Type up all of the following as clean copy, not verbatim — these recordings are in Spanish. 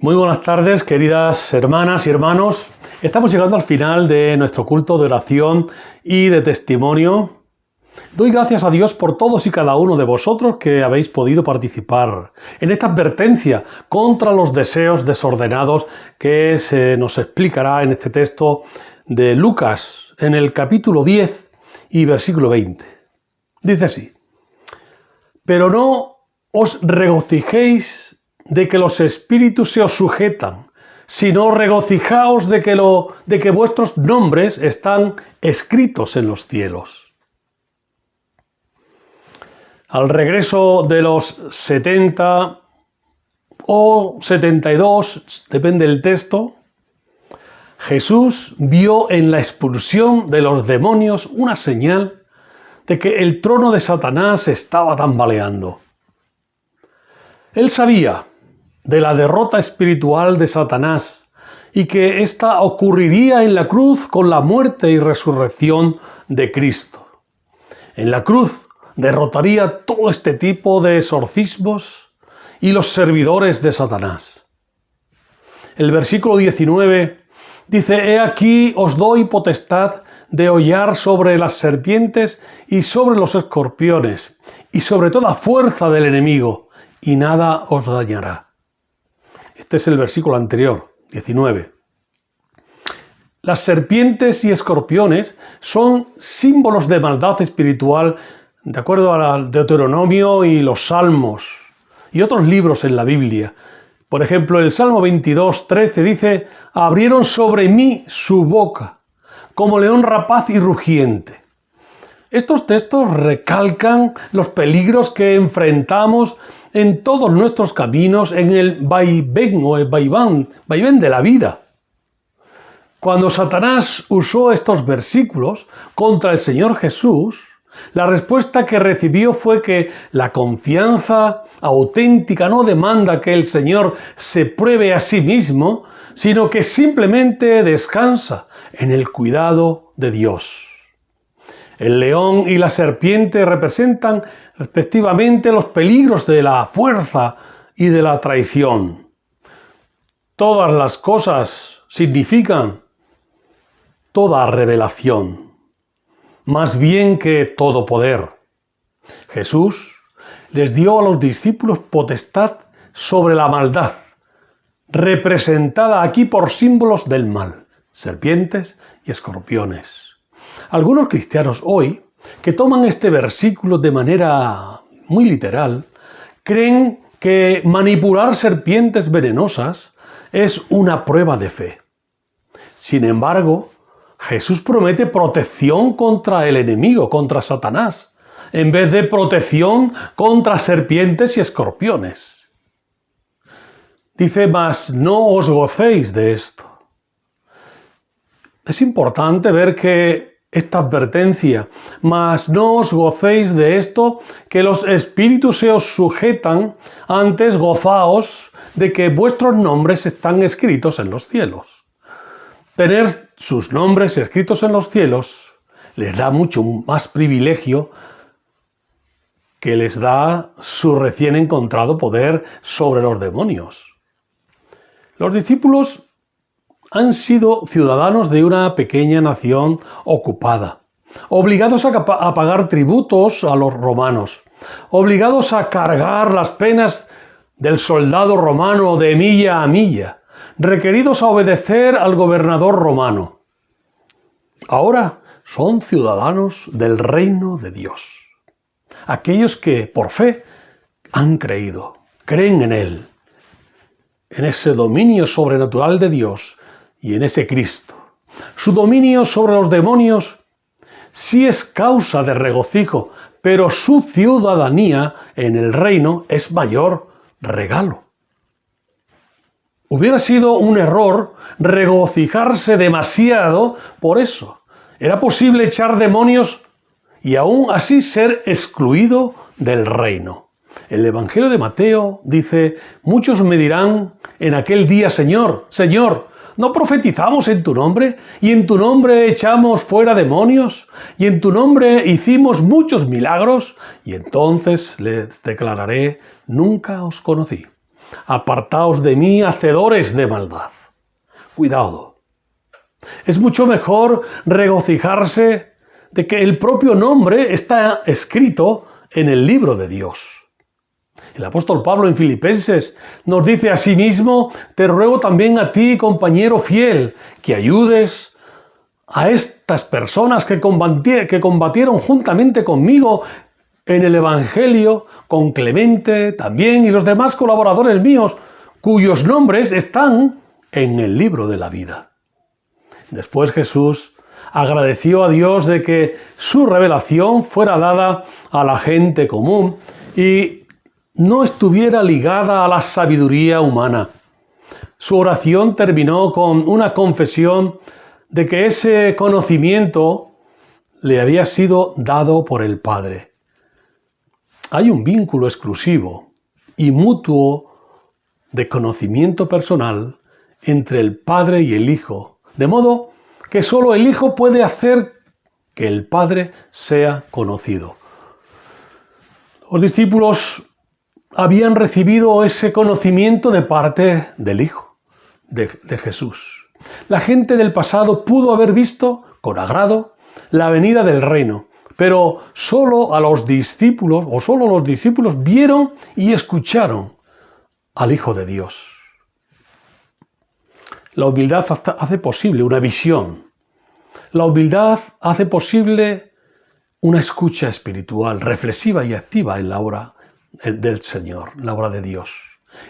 Muy buenas tardes, queridas hermanas y hermanos. Estamos llegando al final de nuestro culto de oración y de testimonio. Doy gracias a Dios por todos y cada uno de vosotros que habéis podido participar en esta advertencia contra los deseos desordenados que se nos explicará en este texto de Lucas, en el capítulo 10 y versículo 20. Dice así: pero no os regocijéis de que los espíritus se os sujetan, sino regocijaos de que vuestros nombres están escritos en los cielos. Al regreso de los 70 o 72, depende del texto, Jesús vio en la expulsión de los demonios una señal de que el trono de Satanás estaba tambaleando. Él sabía de la derrota espiritual de Satanás y que ésta ocurriría en la cruz con la muerte y resurrección de Cristo. En la cruz derrotaría todo este tipo de exorcismos y los servidores de Satanás. El versículo 19 dice: He aquí os doy potestad de hollar sobre las serpientes y sobre los escorpiones y sobre toda fuerza del enemigo, y nada os dañará. Este es el versículo anterior, 19. Las serpientes y escorpiones son símbolos de maldad espiritual, de acuerdo al Deuteronomio y los Salmos y otros libros en la Biblia. Por ejemplo, el Salmo 22, 13 dice: abrieron sobre mí su boca, como león rapaz y rugiente. Estos textos recalcan los peligros que enfrentamos en todos nuestros caminos en el vaivén o el vaivén de la vida. Cuando Satanás usó estos versículos contra el Señor Jesús, la respuesta que recibió fue que la confianza auténtica no demanda que el Señor se pruebe a sí mismo, sino que simplemente descansa en el cuidado de Dios. El león y la serpiente representan respectivamente los peligros de la fuerza y de la traición. Todas las cosas significan toda revelación, más bien que todo poder. Jesús les dio a los discípulos potestad sobre la maldad, representada aquí por símbolos del mal, serpientes y escorpiones. Algunos cristianos hoy, que toman este versículo de manera muy literal, creen que manipular serpientes venenosas es una prueba de fe. Sin embargo, Jesús promete protección contra el enemigo, contra Satanás, en vez de protección contra serpientes y escorpiones. Dice: mas no os gocéis de esto. Es importante ver que esta advertencia: mas no os gocéis de esto, que los espíritus se os sujetan, antes gozaos de que vuestros nombres están escritos en los cielos. Tener sus nombres escritos en los cielos les da mucho más privilegio que les da su recién encontrado poder sobre los demonios. Los discípulos han sido ciudadanos de una pequeña nación ocupada, obligados a pagar tributos a los romanos, obligados a cargar las penas del soldado romano de milla a milla, requeridos a obedecer al gobernador romano. Ahora son ciudadanos del reino de Dios. Aquellos que por fe han creído, creen en Él, en ese dominio sobrenatural de Dios y en ese Cristo. Su dominio sobre los demonios sí es causa de regocijo, pero su ciudadanía en el reino es mayor regalo. Hubiera sido un error regocijarse demasiado por eso. Era posible echar demonios y aún así ser excluido del reino. El Evangelio de Mateo dice: muchos me dirán en aquel día: Señor, Señor, ¿no profetizamos en tu nombre? ¿Y en tu nombre echamos fuera demonios? ¿Y en tu nombre hicimos muchos milagros? Y entonces les declararé: nunca os conocí. apartaos de mí, hacedores de maldad. Cuidado. Es mucho mejor regocijarse de que el propio nombre está escrito en el libro de Dios. El apóstol Pablo en Filipenses nos dice: asimismo, te ruego también a ti, compañero fiel, que ayudes a estas personas que combatieron juntamente conmigo en el Evangelio, con Clemente también y los demás colaboradores míos, cuyos nombres están en el libro de la vida. Después Jesús agradeció a Dios de que su revelación fuera dada a la gente común y no estuviera ligada a la sabiduría humana. Su oración terminó con una confesión de que ese conocimiento le había sido dado por el Padre. Hay un vínculo exclusivo y mutuo de conocimiento personal entre el Padre y el Hijo, de modo que solo el Hijo puede hacer que el Padre sea conocido. Los discípulos habían recibido ese conocimiento de parte del Hijo, de Jesús. La gente del pasado pudo haber visto con agrado la venida del reino, pero solo los discípulos vieron y escucharon al Hijo de Dios. La humildad hace posible una visión. La humildad hace posible una escucha espiritual, reflexiva y activa en la obra del Señor, la obra de Dios.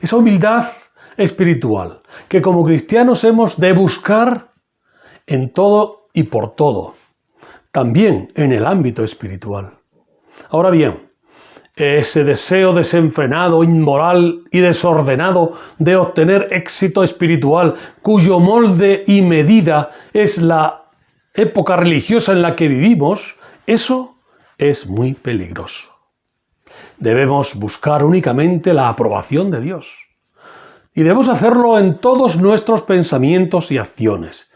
Esa humildad espiritual que como cristianos hemos de buscar en todo y por todo, también en el ámbito espiritual. Ahora bien, ese deseo desenfrenado, inmoral y desordenado de obtener éxito espiritual, cuyo molde y medida es la época religiosa en la que vivimos, eso es muy peligroso. Debemos buscar únicamente la aprobación de Dios. Y debemos hacerlo en todos nuestros pensamientos y acciones.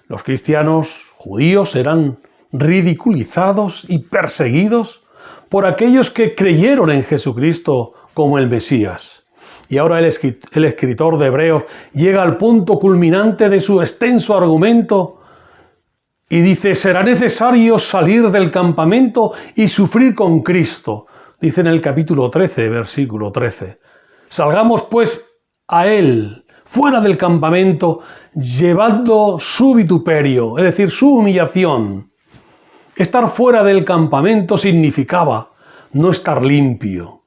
Los cristianos judíos eran ridiculizados y perseguidos por aquellos que creyeron en Jesucristo como el Mesías. Y ahora el escritor de Hebreos llega al punto culminante de su extenso argumento y dice: será necesario salir del campamento y sufrir con Cristo. Dice en el capítulo 13, versículo 13. Salgamos pues a Él, fuera del campamento, llevando su vituperio, es decir, su humillación. Estar fuera del campamento significaba no estar limpio.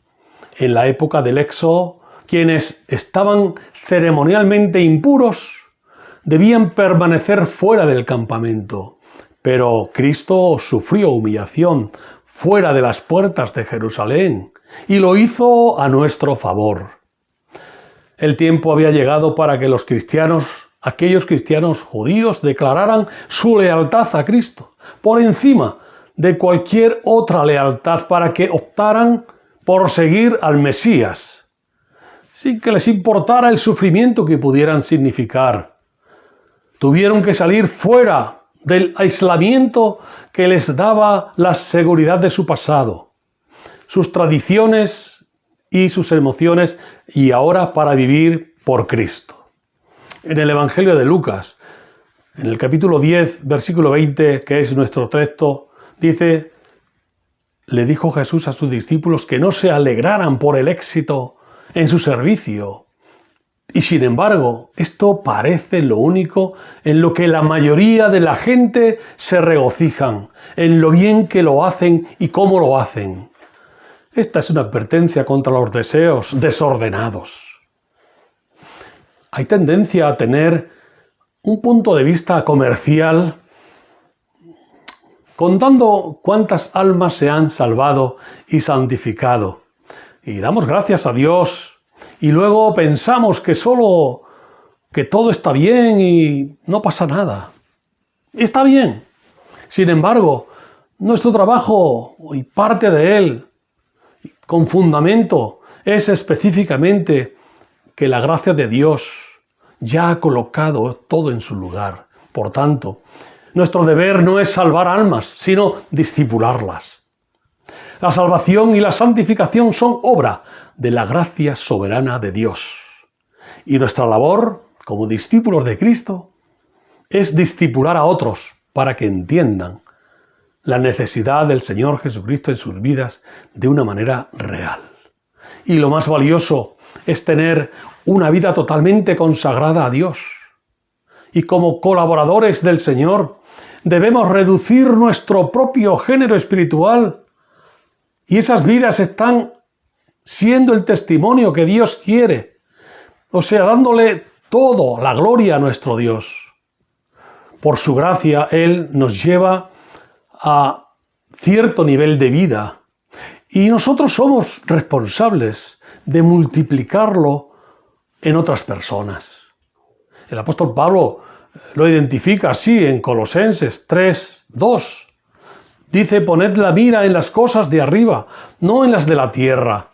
En la época del Éxodo, quienes estaban ceremonialmente impuros debían permanecer fuera del campamento. Pero Cristo sufrió humillación fuera de las puertas de Jerusalén y lo hizo a nuestro favor. El tiempo había llegado para que aquellos cristianos judíos declararan su lealtad a Cristo por encima de cualquier otra lealtad, para que optaran por seguir al Mesías, sin que les importara el sufrimiento que pudieran significar. Tuvieron que salir fuera del aislamiento que les daba la seguridad de su pasado, sus tradiciones y sus emociones, y ahora para vivir por Cristo. En el Evangelio de Lucas, en el capítulo 10, versículo 20, que es nuestro texto, dice: le dijo Jesús a sus discípulos que no se alegraran por el éxito en su servicio. Y sin embargo, esto parece lo único en lo que la mayoría de la gente se regocijan, en lo bien que lo hacen y cómo lo hacen. Esta es una advertencia contra los deseos desordenados. Hay tendencia a tener un punto de vista comercial, contando cuántas almas se han salvado y santificado. Y damos gracias a Dios. Y luego pensamos que todo está bien y no pasa nada. Está bien. Sin embargo, nuestro trabajo y parte de él, con fundamento, es específicamente que la gracia de Dios ya ha colocado todo en su lugar. Por tanto, nuestro deber no es salvar almas, sino discipularlas. La salvación y la santificación son obra de la gracia soberana de Dios. Y nuestra labor, como discípulos de Cristo, es discipular a otros para que entiendan la necesidad del Señor Jesucristo en sus vidas de una manera real. Y lo más valioso es tener una vida totalmente consagrada a Dios. Y como colaboradores del Señor, debemos reducir nuestro propio género espiritual. Y esas vidas están siendo el testimonio que Dios quiere. O sea, dándole toda la gloria a nuestro Dios. Por su gracia, Él nos lleva a cierto nivel de vida. Y nosotros somos responsables de multiplicarlo en otras personas. El apóstol Pablo lo identifica así en Colosenses 3:2. Dice, poned la mira en las cosas de arriba, no en las de la tierra.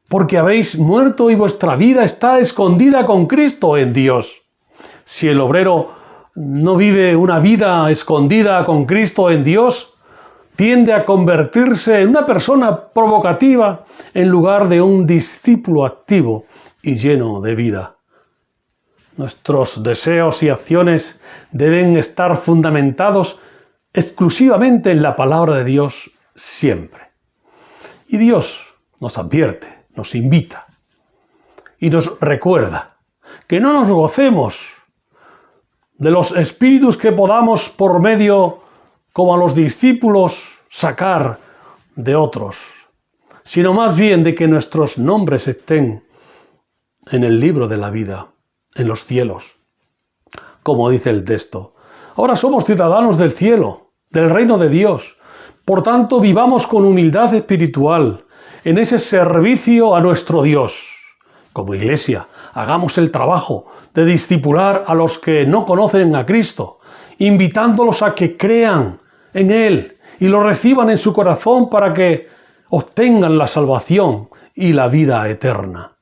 Porque habéis muerto y vuestra vida está escondida con Cristo en Dios. Si el obrero no vive una vida escondida con Cristo en Dios, tiende a convertirse en una persona provocativa en lugar de un discípulo activo y lleno de vida. Nuestros deseos y acciones deben estar fundamentados exclusivamente en la palabra de Dios siempre. Y Dios nos advierte, nos invita y nos recuerda que no nos gocemos de los espíritus que podamos por medio, como a los discípulos, sacar de otros, sino más bien de que nuestros nombres estén en el libro de la vida, en los cielos, como dice el texto. Ahora somos ciudadanos del cielo, del reino de Dios. Por tanto, vivamos con humildad espiritual, en ese servicio a nuestro Dios. Como iglesia, hagamos el trabajo de discipular a los que no conocen a Cristo, invitándolos a que crean en Él y lo reciban en su corazón para que obtengan la salvación y la vida eterna.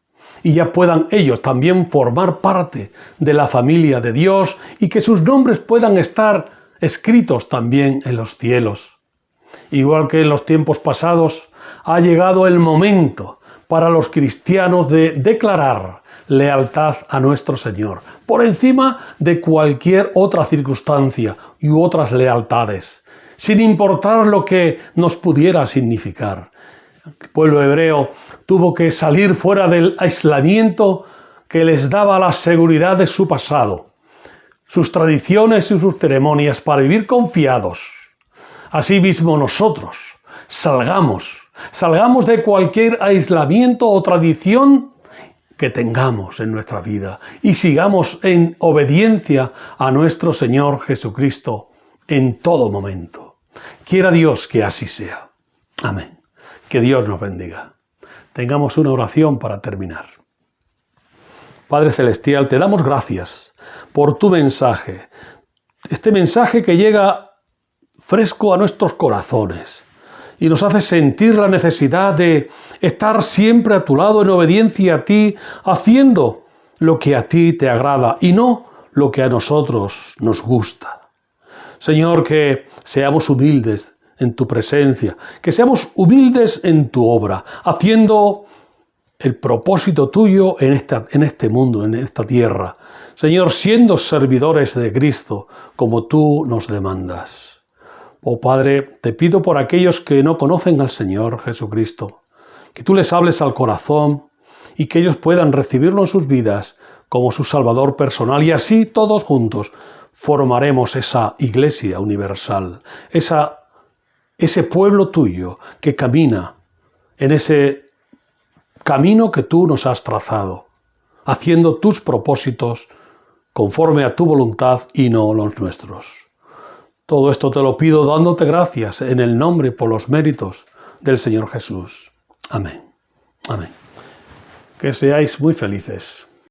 Y ya puedan ellos también formar parte de la familia de Dios y que sus nombres puedan estar escritos también en los cielos. Igual que en los tiempos pasados, ha llegado el momento para los cristianos de declarar lealtad a nuestro Señor, por encima de cualquier otra circunstancia y otras lealtades, sin importar lo que nos pudiera significar. El pueblo hebreo tuvo que salir fuera del aislamiento que les daba la seguridad de su pasado, sus tradiciones y sus ceremonias para vivir confiados. Asimismo nosotros salgamos de cualquier aislamiento o tradición que tengamos en nuestra vida y sigamos en obediencia a nuestro Señor Jesucristo en todo momento. Quiera Dios que así sea. Amén. Que Dios nos bendiga. Tengamos una oración para terminar. Padre Celestial, te damos gracias por tu mensaje. Este mensaje que llega fresco a nuestros corazones y nos hace sentir la necesidad de estar siempre a tu lado en obediencia a ti, haciendo lo que a ti te agrada y no lo que a nosotros nos gusta. Señor, que seamos humildes en tu presencia, que seamos humildes en tu obra, haciendo el propósito tuyo en este mundo, en esta tierra. Señor, siendo servidores de Cristo, como tú nos demandas. Oh Padre, te pido por aquellos que no conocen al Señor Jesucristo, que tú les hables al corazón y que ellos puedan recibirlo en sus vidas como su Salvador personal, y así todos juntos formaremos esa iglesia universal, ese pueblo tuyo que camina en ese camino que tú nos has trazado, haciendo tus propósitos conforme a tu voluntad y no los nuestros. Todo esto te lo pido dándote gracias en el nombre y por los méritos del Señor Jesús. Amén. Amén. Que seáis muy felices.